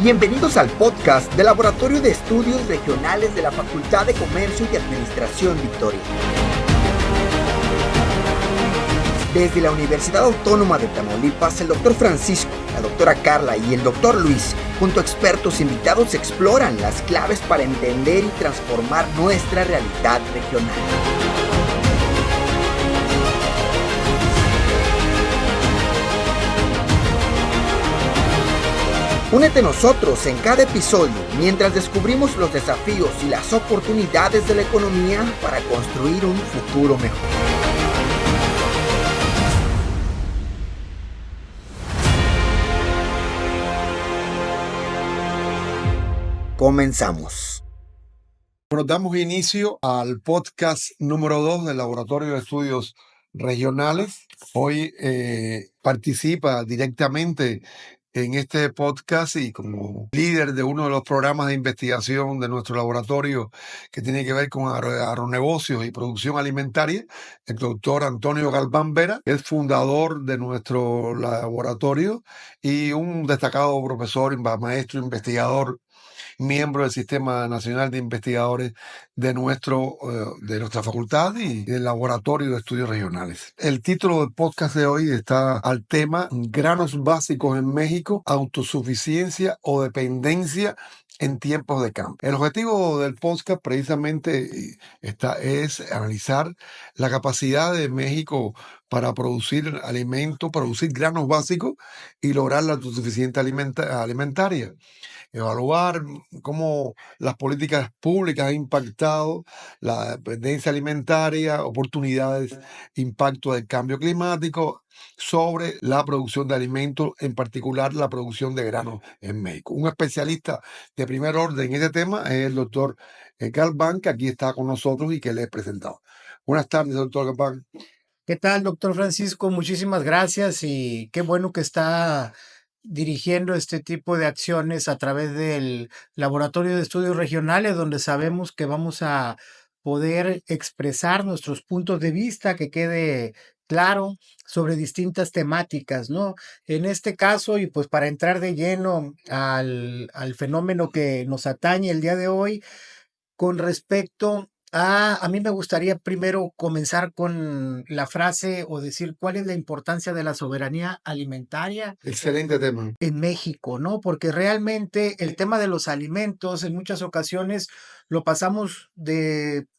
Bienvenidos al podcast del Laboratorio de Estudios Regionales de la Facultad de Comercio y Administración Victoria. Desde la Universidad Autónoma de Tamaulipas, el Dr. Francisco, la doctora Carla y el Dr. Luis, junto a expertos invitados, exploran las claves para entender y transformar nuestra realidad regional. Únete a nosotros en cada episodio mientras descubrimos los desafíos y las oportunidades de la economía para construir un futuro mejor. Comenzamos. Bueno, damos inicio al podcast número 2 del Laboratorio de Estudios Regionales. Hoy participa directamente en este podcast y como líder de uno de los programas de investigación de nuestro laboratorio que tiene que ver con agronegocios y producción alimentaria, el doctor Antonio Galván Vera, es fundador de nuestro laboratorio y un destacado profesor, maestro, investigador, miembro del Sistema Nacional de Investigadores de nuestra facultad y del Laboratorio de Estudios Regionales. El título del podcast de hoy está al tema Granos básicos en México, autosuficiencia o dependencia en tiempos de cambio. El objetivo del podcast precisamente es analizar la capacidad de México para producir alimentos, producir granos básicos y lograr la autosuficiencia alimentaria. Evaluar cómo las políticas públicas han impactado la dependencia alimentaria, oportunidades, impacto del cambio climático sobre la producción de alimentos, en particular la producción de granos en México. Un especialista de primer orden en este tema es el doctor Galván, que aquí está con nosotros y que le he presentado. Buenas tardes, doctor Galván. ¿Qué tal, doctor Francisco? Muchísimas gracias y qué bueno que está dirigiendo este tipo de acciones a través del Laboratorio de Estudios Regionales, donde sabemos que vamos a poder expresar nuestros puntos de vista, que quede claro sobre distintas temáticas, ¿no? En este caso, y pues para entrar de lleno al fenómeno que nos atañe el día de hoy, con respecto a mí me gustaría primero comenzar con la frase o decir cuál es la importancia de la soberanía alimentaria Excelente tema. en México, ¿no? Porque realmente el tema de los alimentos en muchas ocasiones lo pasamos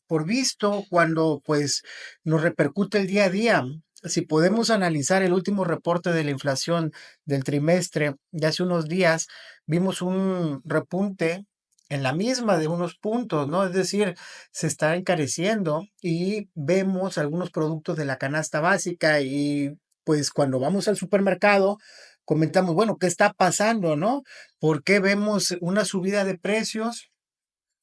por visto cuando pues nos repercute el día a día. Si podemos analizar el último reporte de la inflación del trimestre de hace unos días, vimos un repunte en la misma de unos puntos, ¿no? Es decir, se está encareciendo y vemos algunos productos de la canasta básica y pues cuando vamos al supermercado comentamos, bueno, ¿qué está pasando, no? ¿Por qué vemos una subida de precios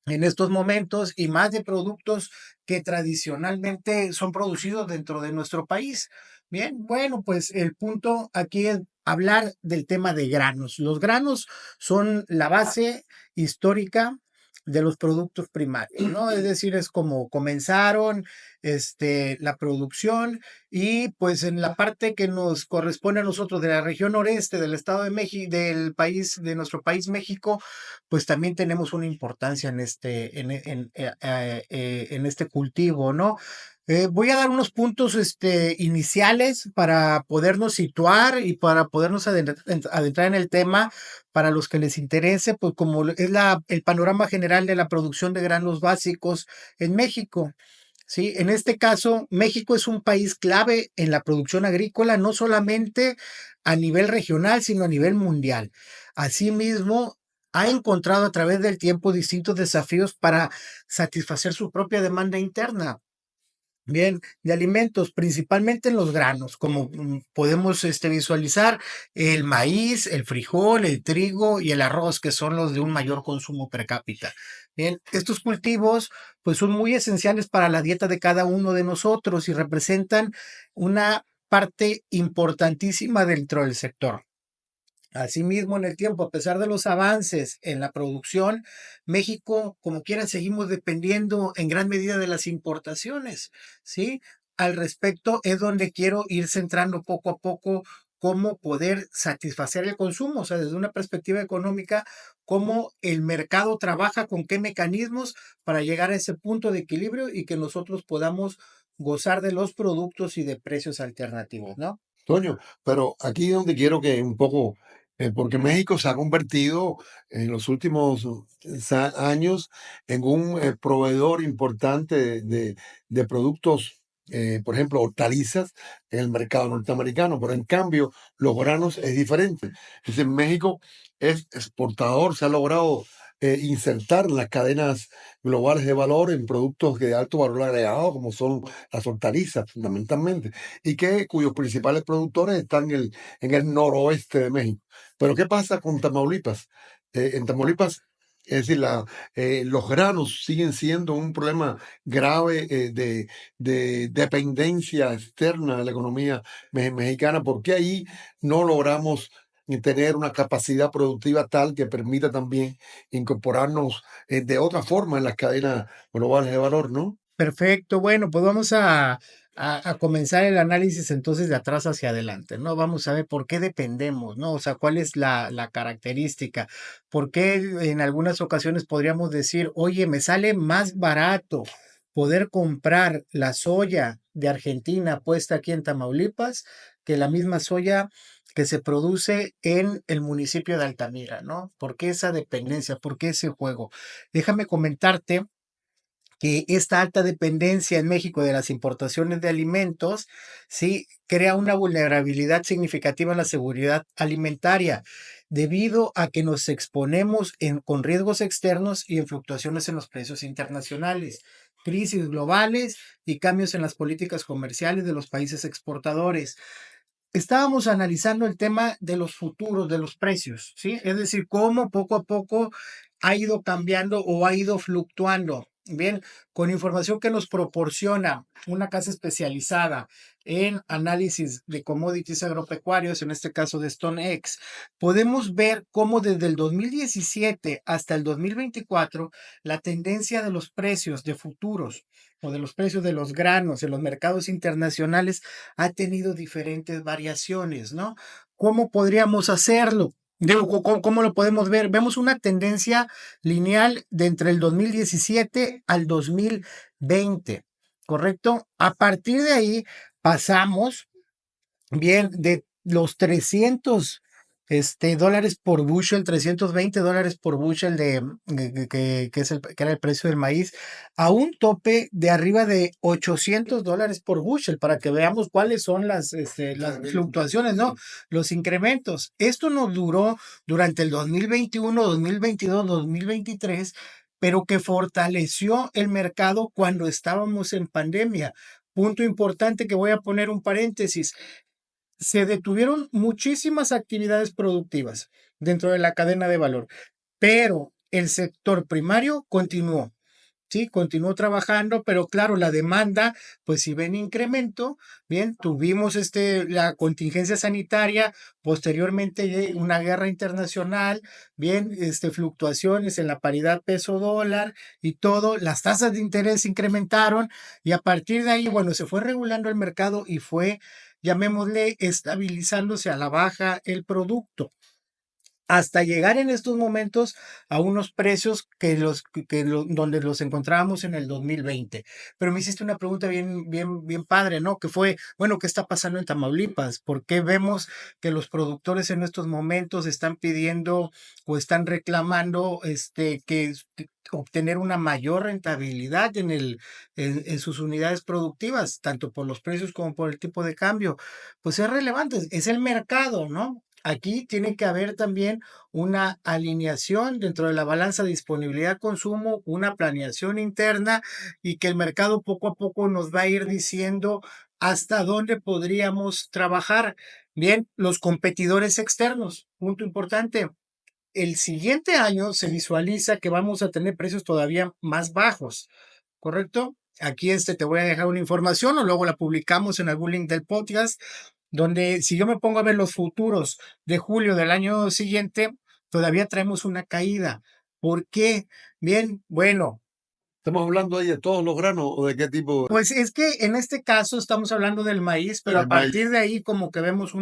en estos momentos y más de productos que tradicionalmente son producidos dentro de nuestro país? Bien, bueno, pues el punto aquí es hablar del tema de granos. Los granos son la base histórica de los productos primarios, ¿no? Es decir, es como comenzaron la producción y pues en la parte que nos corresponde a nosotros de la región noreste del Estado de México, de nuestro país México, pues también tenemos una importancia en este cultivo, ¿no? Voy a dar unos puntos iniciales para podernos situar y para podernos adentrar en el tema para los que les interese, pues como es el panorama general de la producción de granos básicos en México. Sí, en este caso, México es un país clave en la producción agrícola, no solamente a nivel regional, sino a nivel mundial. Asimismo, ha encontrado a través del tiempo distintos desafíos para satisfacer su propia demanda interna. Bien, de alimentos, principalmente en los granos, como podemos visualizar el maíz, el frijol, el trigo y el arroz, que son los de un mayor consumo per cápita. Bien, estos cultivos pues son muy esenciales para la dieta de cada uno de nosotros y representan una parte importantísima dentro del sector. Asimismo, en el tiempo, a pesar de los avances en la producción, México, como quiera, seguimos dependiendo en gran medida de las importaciones, ¿sí? Al respecto es donde quiero ir centrando poco a poco cómo poder satisfacer el consumo, o sea, desde una perspectiva económica, cómo el mercado trabaja, con qué mecanismos para llegar a ese punto de equilibrio y que nosotros podamos gozar de los productos y de precios alternativos, ¿no? Toño, pero aquí es donde quiero que un poco, porque México se ha convertido en los últimos años en un proveedor importante de productos, por ejemplo, hortalizas en el mercado norteamericano, pero en cambio los granos es diferente. Es decir, México es exportador, se ha logrado insertar en las cadenas globales de valor en productos de alto valor agregado, como son las hortalizas, fundamentalmente y cuyos principales productores están en el noroeste de México. Pero ¿qué pasa con Tamaulipas? En Tamaulipas, es decir, los granos siguen siendo un problema grave de dependencia externa de la economía mexicana. ¿Por qué ahí no logramos tener una capacidad productiva tal que permita también incorporarnos de otra forma en las cadenas globales de valor, ¿no? Perfecto, bueno, pues vamos a comenzar el análisis entonces de atrás hacia adelante, ¿no? Vamos a ver por qué dependemos, ¿no? O sea, cuál es la característica, por qué en algunas ocasiones podríamos decir, oye, me sale más barato poder comprar la soya de Argentina puesta aquí en Tamaulipas que la misma soya que se produce en el municipio de Altamira, ¿no? ¿Por qué esa dependencia? ¿Por qué ese juego? Déjame comentarte que esta alta dependencia en México de las importaciones de alimentos, sí, crea una vulnerabilidad significativa en la seguridad alimentaria, debido a que nos exponemos con riesgos externos y en fluctuaciones en los precios internacionales, crisis globales y cambios en las políticas comerciales de los países exportadores. Estábamos analizando el tema de los futuros, de los precios, ¿sí? Es decir, cómo poco a poco ha ido cambiando o ha ido fluctuando. Bien, con información que nos proporciona una casa especializada en análisis de commodities agropecuarios, en este caso de StoneX, podemos ver cómo desde el 2017 hasta el 2024 la tendencia de los precios de futuros o de los precios de los granos en los mercados internacionales ha tenido diferentes variaciones, ¿no? ¿Cómo podríamos hacerlo? Digo, ¿cómo lo podemos ver? Vemos una tendencia lineal de entre el 2017 al 2020, ¿correcto? A partir de ahí pasamos bien de los 300 dólares por bushel, $320 por bushel que era el precio del maíz, a un tope de arriba de $800 por bushel, para que veamos cuáles son las fluctuaciones, ¿no? Los incrementos. Esto nos duró durante el 2021, 2022, 2023, pero que fortaleció el mercado cuando estábamos en pandemia. Punto importante que voy a poner un paréntesis. Se detuvieron muchísimas actividades productivas dentro de la cadena de valor, pero el sector primario continuó. Sí, continuó trabajando, pero claro, la demanda, pues si ven incremento, bien, tuvimos la contingencia sanitaria, posteriormente una guerra internacional, bien, fluctuaciones en la paridad peso-dólar y todo, las tasas de interés incrementaron y a partir de ahí, bueno, se fue regulando el mercado y fue, llamémosle, estabilizándose a la baja el producto hasta llegar en estos momentos a unos precios donde los encontrábamos en el 2020. Pero me hiciste una pregunta bien padre, ¿no? Que fue, bueno, ¿qué está pasando en Tamaulipas? ¿Por qué vemos que los productores en estos momentos están pidiendo o están reclamando que obtener una mayor rentabilidad en sus unidades productivas, tanto por los precios como por el tipo de cambio? Pues es relevante, es el mercado, ¿no? Aquí tiene que haber también una alineación dentro de la balanza de disponibilidad-consumo, una planeación interna y que el mercado poco a poco nos va a ir diciendo hasta dónde podríamos trabajar. Bien, los competidores externos, punto importante. El siguiente año se visualiza que vamos a tener precios todavía más bajos, ¿correcto? Aquí te voy a dejar una información o luego la publicamos en algún link del podcast donde si yo me pongo a ver los futuros de julio del año siguiente, todavía traemos una caída. ¿Por qué? Bien, bueno, ¿Estamos hablando ahí de todos los granos o de qué tipo? pues es que en este caso estamos hablando del maíz, pero a El maíz. partir de ahí como que vemos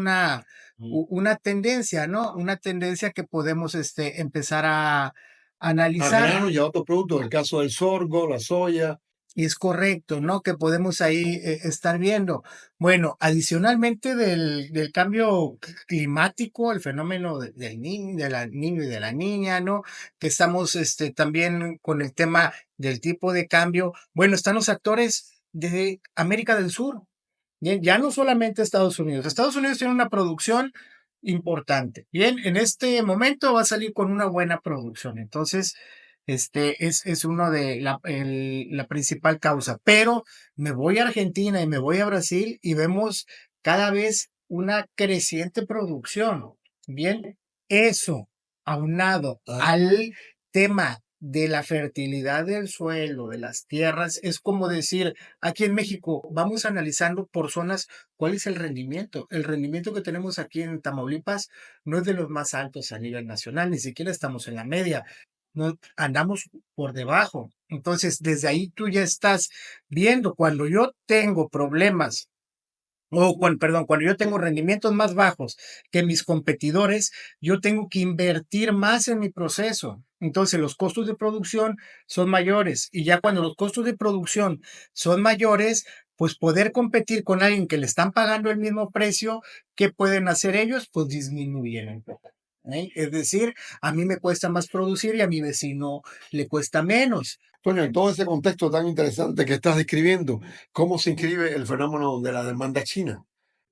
una tendencia, ¿no? Una tendencia que podemos empezar a A analizar. grano y a otros productos, el caso del sorgo, la soya. Y es correcto, ¿no? Que podemos ahí estar viendo. Bueno, adicionalmente del cambio climático, el fenómeno del niño, de la niño y de la niña, ¿no? Que estamos también con el tema del tipo de cambio. Bueno, están los actores de América del Sur. Bien, ya no solamente Estados Unidos. Estados Unidos tiene una producción importante. Bien, en este momento va a salir con una buena producción. Entonces, es uno de la principal causa. Pero me voy a Argentina y me voy a Brasil y vemos cada vez una creciente producción. Bien, eso aunado Ah, al tema de la fertilidad del suelo, de las tierras, es como decir, aquí en México vamos analizando por zonas cuál es el rendimiento. El rendimiento que tenemos aquí en Tamaulipas no es de los más altos a nivel nacional, ni siquiera estamos en la media, no andamos por debajo. Entonces, desde ahí tú ya estás viendo cuando yo tengo problemas perdón, cuando yo tengo rendimientos más bajos que mis competidores, yo tengo que invertir más en mi proceso. Entonces, los costos de producción son mayores y ya cuando los costos de producción son mayores, pues poder competir con alguien que le están pagando el mismo precio, ¿qué pueden hacer ellos? Pues disminuyen un poco. Es decir, a mí me cuesta más producir y a mi vecino le cuesta menos. Toño, en todo ese contexto tan interesante que estás describiendo, ¿cómo se inscribe el fenómeno de la demanda china?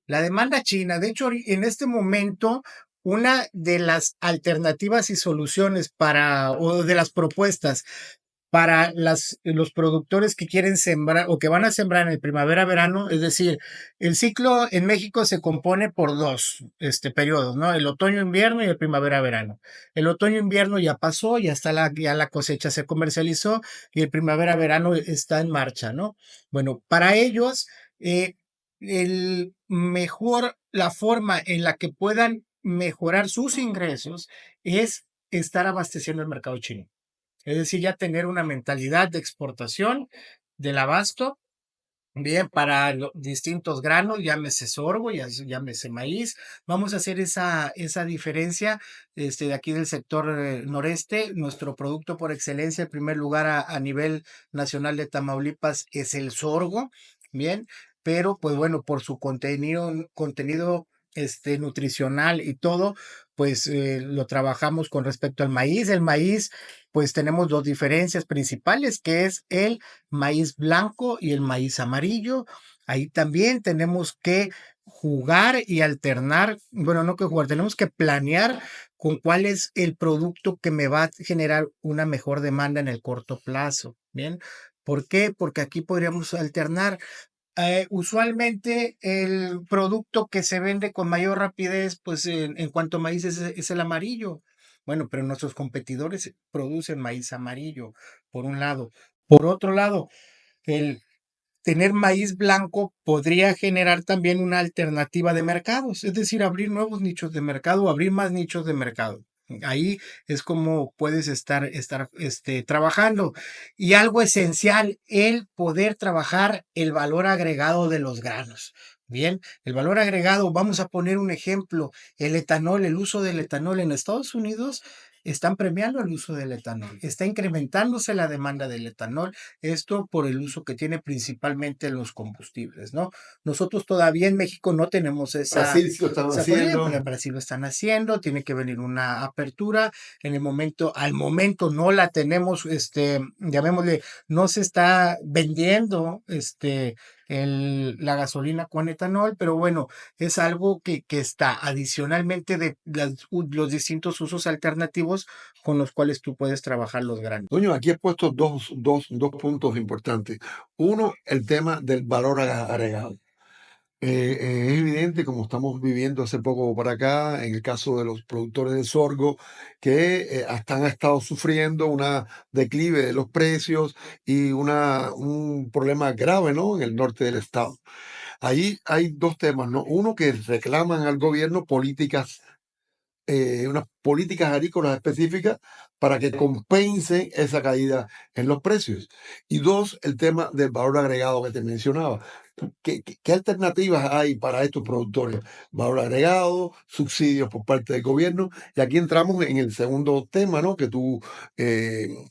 La demanda china, de hecho, en este momento, una de las alternativas y soluciones o de las propuestas para los productores que quieren sembrar o que van a sembrar en el primavera-verano, es decir, el ciclo en México se compone por dos periodos, ¿no? El otoño-invierno y el primavera-verano. El otoño-invierno ya pasó, ya la cosecha se comercializó y el primavera-verano está en marcha, ¿no? Bueno, para ellos, eh, la forma en la que puedan mejorar sus ingresos es estar abasteciendo el mercado chino. Es decir, ya tener una mentalidad de exportación del abasto, bien, para distintos granos, llámese sorgo, llámese maíz. Vamos a hacer esa diferencia de aquí del sector noreste. Nuestro producto por excelencia, en primer lugar a nivel nacional de Tamaulipas, es el sorgo, bien, pero pues bueno, por su contenido nutricional y todo, pues lo trabajamos con respecto al maíz. El maíz, pues tenemos dos diferencias principales, que es el maíz blanco y el maíz amarillo. Ahí también tenemos que jugar y alternar, bueno, no que jugar, tenemos que planear con cuál es el producto que me va a generar una mejor demanda en el corto plazo. Bien, ¿por qué? Porque aquí podríamos alternar. Usualmente el producto que se vende con mayor rapidez, pues en cuanto a maíz es el amarillo. Bueno, pero nuestros competidores producen maíz amarillo, por un lado. Por otro lado, el tener maíz blanco podría generar también una alternativa de mercados, es decir, abrir nuevos nichos de mercado o abrir más nichos de mercado. Ahí es como puedes estar trabajando. Y algo esencial, el poder trabajar el valor agregado de los granos. Bien, el valor agregado, vamos a poner un ejemplo, el etanol, el uso del etanol en Estados Unidos. Están premiando el uso del etanol, está incrementándose la demanda del etanol, esto por el uso que tiene principalmente los combustibles, ¿no? Nosotros todavía en México no tenemos Brasil sí lo están esa política, pero haciendo. en Brasil lo están haciendo, tiene que venir una apertura, al momento no la tenemos, llamémosle, no se está vendiendo, la gasolina con etanol, pero bueno, es algo que está adicionalmente de los distintos usos alternativos con los cuales tú puedes trabajar los granos. Toño, aquí he puesto dos puntos importantes. Uno, el tema del valor agregado. Es evidente, como estamos viviendo hace poco por acá, en el caso de los productores de sorgo, que han estado sufriendo una declive de los precios y un problema grave, ¿no? En el norte del estado. Ahí hay dos temas, ¿no? Uno, que reclaman al gobierno unas políticas agrícolas específicas para que compensen esa caída en los precios. Y dos, el tema del valor agregado que te mencionaba. ¿Qué alternativas hay para estos productores? Valor agregado, subsidios por parte del gobierno. Y aquí entramos en el segundo tema, ¿no? Que tú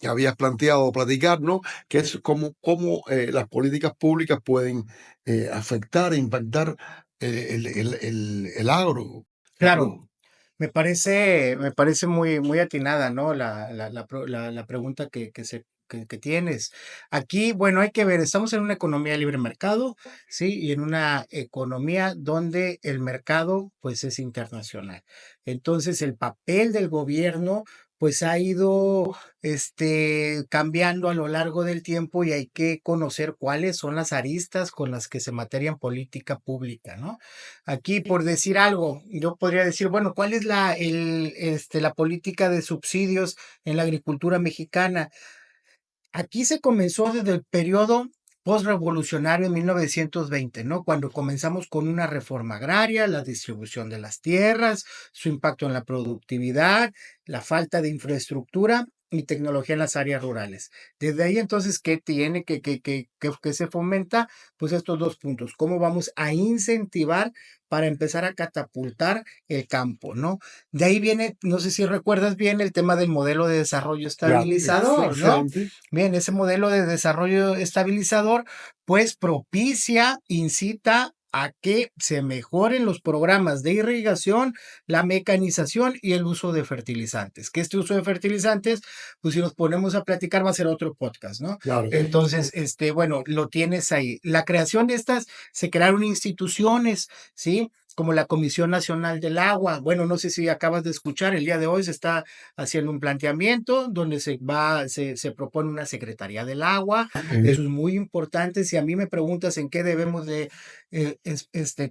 habías planteado platicar, ¿no? Que es cómo las políticas públicas pueden afectar e impactar el agro. Claro, me parece muy atinada, ¿no? La pregunta que tienes. Aquí, bueno, hay que ver, estamos en una economía de libre mercado, ¿sí? Y en una economía donde el mercado, pues, es internacional. Entonces, el papel del gobierno, pues, ha ido, cambiando a lo largo del tiempo y hay que conocer cuáles son las aristas con las que se materia en política pública, ¿no? Aquí, por decir algo, yo podría decir, bueno, ¿cuál es la política de subsidios en la agricultura mexicana? Aquí se comenzó desde el periodo postrevolucionario en 1920, ¿no? Cuando comenzamos con una reforma agraria, la distribución de las tierras, su impacto en la productividad, la falta de infraestructura y tecnología en las áreas rurales. Desde ahí entonces, ¿qué tiene que se fomenta? Pues estos dos puntos. ¿Cómo vamos a incentivar para empezar a catapultar el campo, ¿no? De ahí viene, no sé si recuerdas bien, el tema del modelo de desarrollo Claro, estabilizador, ¿no? exactamente. Bien, ese modelo de desarrollo estabilizador, pues propicia, incita a que se mejoren los programas de irrigación, la mecanización y el uso de fertilizantes. Que este uso de fertilizantes, pues si nos ponemos a platicar va a ser otro podcast, ¿no? Claro. Entonces, bueno, lo tienes ahí. La creación de estas, se crearon instituciones, ¿sí? Como la Comisión Nacional del Agua. Bueno, no sé si acabas de escuchar, el día de hoy se está haciendo un planteamiento donde se propone una Secretaría del Agua. Eso es muy importante. Si a mí me preguntas en qué debemos de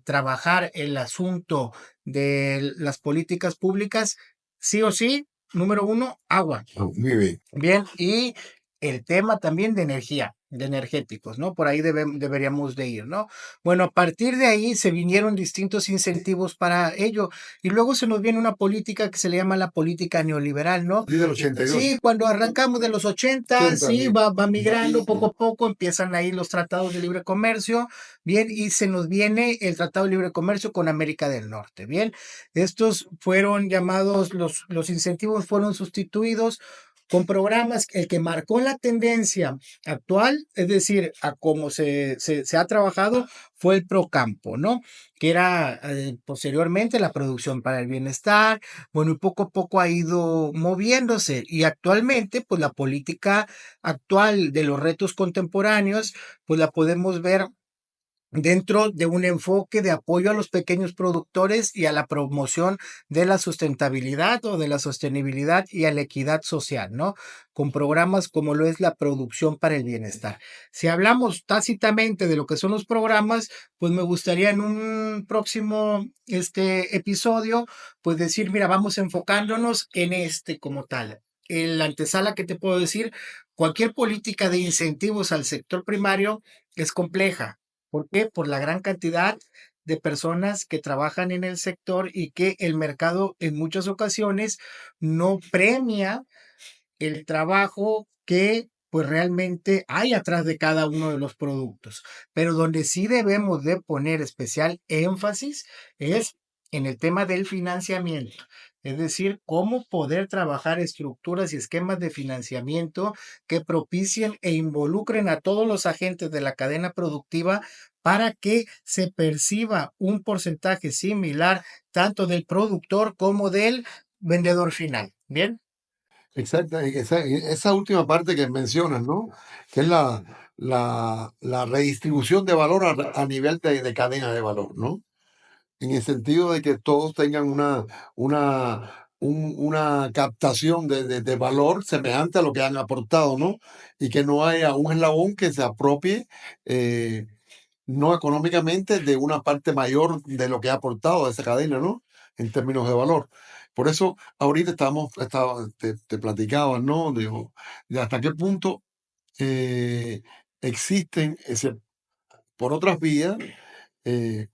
trabajar el asunto de las políticas públicas, sí o sí, número uno, agua. Muy bien. Bien, y el tema también de energía, de energéticos, ¿no? Por ahí deberíamos de ir, ¿no? Bueno, a partir de ahí se vinieron distintos incentivos para ello. Y luego se nos viene una política que se le llama la política neoliberal, ¿no? Sí, del 82. Sí, cuando arrancamos de los 80, 80, sí, sí. va migrando poco a poco, empiezan ahí los tratados de libre comercio, bien, y se nos viene el Tratado de Libre Comercio con América del Norte, bien. Estos fueron llamados, los incentivos fueron sustituidos con programas, el que marcó la tendencia actual, es decir, a cómo se ha trabajado, fue el Procampo, ¿no? Que era posteriormente la producción para el bienestar, bueno, y poco a poco ha ido moviéndose y actualmente, pues la política actual de los retos contemporáneos, pues la podemos ver dentro de un enfoque de apoyo a los pequeños productores y a la promoción de la sustentabilidad o de la sostenibilidad y a la equidad social, ¿no? Con programas como lo es la producción para el bienestar. Si hablamos tácitamente de lo que son los programas, pues me gustaría en un próximo episodio, pues decir, mira, vamos enfocándonos en este como tal. En la antesala que te puedo decir, cualquier política de incentivos al sector primario es compleja. ¿Por qué? Por la gran cantidad de personas que trabajan en el sector y que el mercado en muchas ocasiones no premia el trabajo que pues realmente hay atrás de cada uno de los productos. Pero donde sí debemos de poner especial énfasis es en el tema del financiamiento. Es decir, cómo poder trabajar estructuras y esquemas de financiamiento que propicien e involucren a todos los agentes de la cadena productiva para que se perciba un porcentaje similar tanto del productor como del vendedor final. ¿Bien? Exacto, esa última parte que mencionas, ¿no? Que es la redistribución de valor a nivel de cadena de valor, ¿no? En el sentido de que todos tengan una captación de valor semejante a lo que han aportado, ¿no? Y que no haya un eslabón que se apropie eh, no económicamente de una parte mayor de lo que ha aportado a esa cadena, ¿no? En términos de valor. Por eso ahorita te platicaba, ¿no? Digo, de hasta qué punto existen por otras vías eh,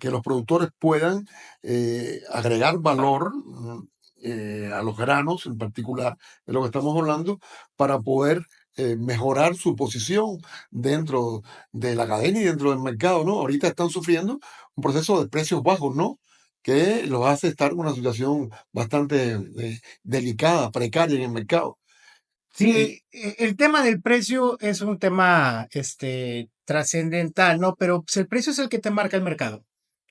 que los productores puedan agregar valor a los granos en particular, de lo que estamos hablando, para poder mejorar su posición dentro de la cadena y dentro del mercado, ¿no? Ahorita están sufriendo un proceso de precios bajos, ¿no? Que los hace estar en una situación bastante delicada, precaria en el mercado. Sí, el tema del precio es un tema, trascendental, ¿no? Pero, pues, el precio es el que te marca el mercado.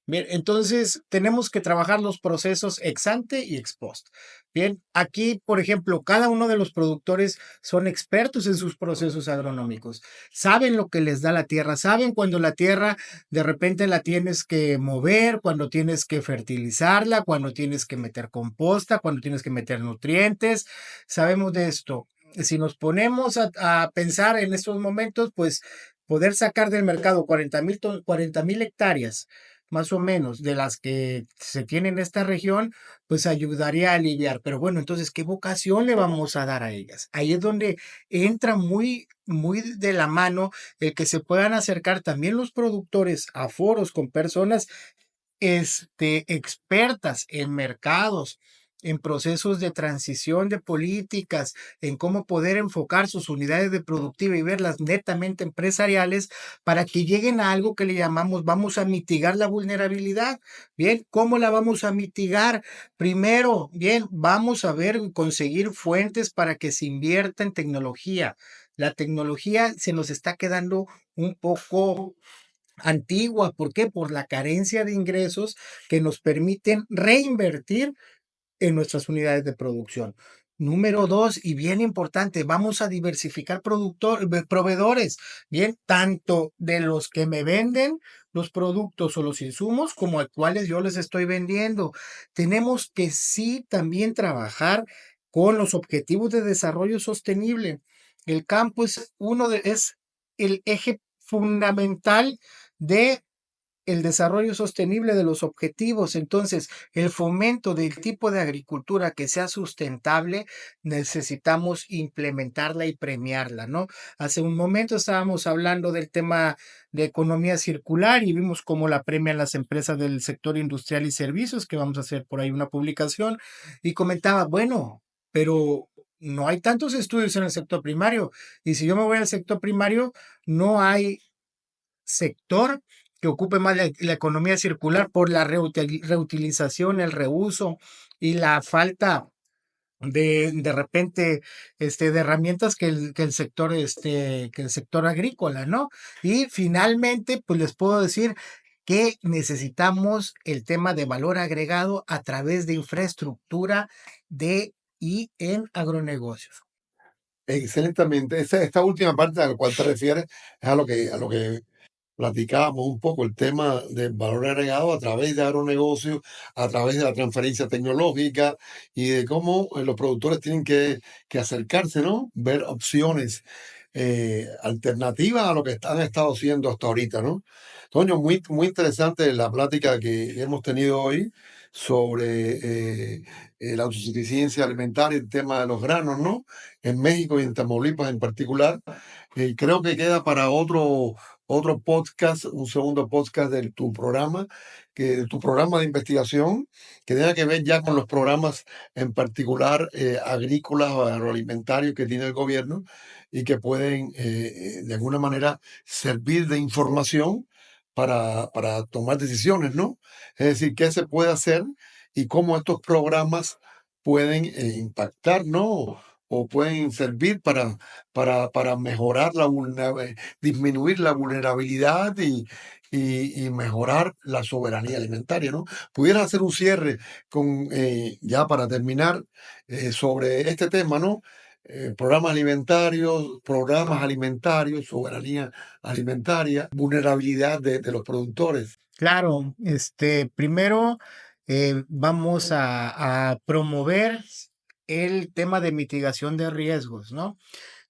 Bien, entonces tenemos que trabajar los procesos ex ante y ex post. Bien, aquí, por ejemplo, cada uno de los productores son expertos en sus procesos agronómicos. Saben lo que les da la tierra, saben cuando la tierra de repente la tienes que mover, cuando tienes que fertilizarla, cuando tienes que meter composta, cuando tienes que meter nutrientes. Sabemos de esto. Si nos ponemos a pensar en estos momentos, pues poder sacar del mercado 40,000 hectáreas más o menos de las que se tienen en esta región, pues ayudaría a aliviar. Pero bueno, entonces, ¿qué vocación le vamos a dar a ellas? Ahí es donde entra muy, muy de la mano el que se puedan acercar también los productores a foros con personas expertas en mercados, en procesos de transición de políticas, en cómo poder enfocar sus unidades de productiva y verlas netamente empresariales para que lleguen a algo que le llamamos vamos a mitigar la vulnerabilidad. Bien, ¿cómo la vamos a mitigar? Primero, bien, vamos a ver, conseguir fuentes para que se invierta en tecnología. La tecnología se nos está quedando un poco antigua. ¿Por qué? Por la carencia de ingresos que nos permiten reinvertir en nuestras unidades de producción. Número dos, y bien importante, vamos a diversificar proveedores, bien, tanto de los que me venden los productos o los insumos como a cuales yo les estoy vendiendo. Tenemos que sí también trabajar con los objetivos de desarrollo sostenible. El campo es el eje fundamental de el desarrollo sostenible de los objetivos. Entonces, el fomento del tipo de agricultura que sea sustentable, necesitamos implementarla y premiarla, ¿no? Hace un momento estábamos hablando del tema de economía circular y vimos cómo la premian las empresas del sector industrial y servicios, que vamos a hacer por ahí una publicación, y comentaba, bueno, pero no hay tantos estudios en el sector primario, y si yo me voy al sector primario, no hay sector que ocupe más la economía circular por la reutilización, el reuso y la falta de repente de herramientas que el sector agrícola, ¿no? Y finalmente, pues les puedo decir que necesitamos el tema de valor agregado a través de infraestructura de y en agronegocios. Excelentemente. Esta última parte a la cual te refieres es a lo que platicábamos un poco, el tema del valor agregado a través de agronegocios, a través de la transferencia tecnológica y de cómo los productores tienen que acercarse, ¿no? Ver opciones alternativas a lo que han estado haciendo hasta ahorita, ¿no? Toño, muy, muy interesante la plática que hemos tenido hoy sobre la autosuficiencia alimentaria, el tema de los granos, ¿no? En México y en Tamaulipas en particular. Creo que queda para otro podcast, un segundo podcast de tu programa de investigación, que tenga que ver ya con los programas en particular agrícolas o agroalimentarios que tiene el gobierno y que pueden de alguna manera servir de información para tomar decisiones, ¿no? Es decir, qué se puede hacer y cómo estos programas pueden impactar, ¿no? O pueden servir para mejorar disminuir la vulnerabilidad y mejorar la soberanía alimentaria, ¿no? Pudieras hacer un cierre ya para terminar, sobre este tema, ¿no? Programas alimentarios, soberanía alimentaria, vulnerabilidad de los productores. Claro, primero vamos a promover el tema de mitigación de riesgos, ¿no?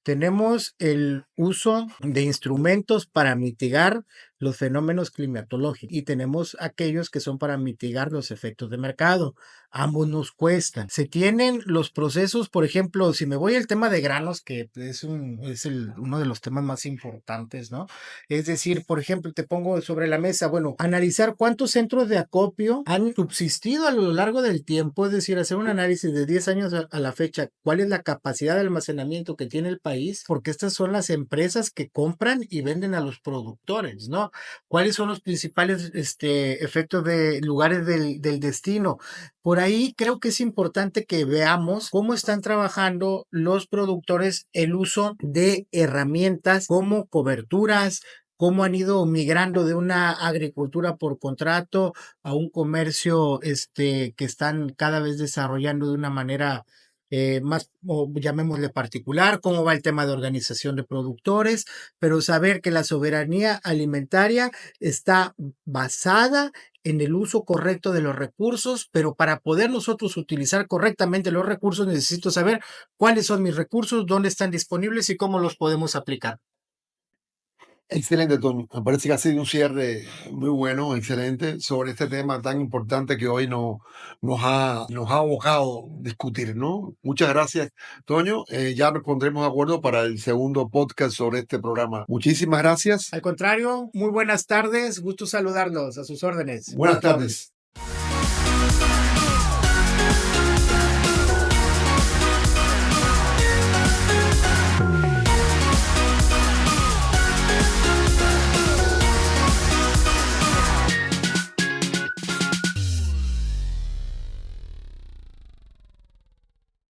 Tenemos el uso de instrumentos para mitigar los fenómenos climatológicos y tenemos aquellos que son para mitigar los efectos de mercado. ambos nos cuestan. Se tienen los procesos, por ejemplo, si me voy al tema de granos, que uno de los temas más importantes, ¿no? Es decir, por ejemplo, te pongo sobre la mesa, bueno, analizar cuántos centros de acopio han subsistido a lo largo del tiempo, es decir, hacer un análisis de 10 años a la fecha, cuál es la capacidad de almacenamiento que tiene el país, porque estas son las empresas que compran y venden a los productores, ¿no? ¿Cuáles son los principales efectos de lugares del destino? Por ahí creo que es importante que veamos cómo están trabajando los productores el uso de herramientas como coberturas, cómo han ido migrando de una agricultura por contrato a un comercio que están cada vez desarrollando de una manera más, o llamémosle particular, cómo va el tema de organización de productores, pero saber que la soberanía alimentaria está basada en el uso correcto de los recursos, pero para poder nosotros utilizar correctamente los recursos necesito saber cuáles son mis recursos, dónde están disponibles y cómo los podemos aplicar. Excelente, Toño. Me parece que ha sido un cierre muy bueno, excelente, sobre este tema tan importante que hoy nos ha abocado a discutir, ¿no? Muchas gracias, Toño. Ya nos pondremos de acuerdo para el segundo podcast sobre este programa. Muchísimas gracias. Al contrario, muy buenas tardes, gusto saludarlos, a sus órdenes. Buenas tardes.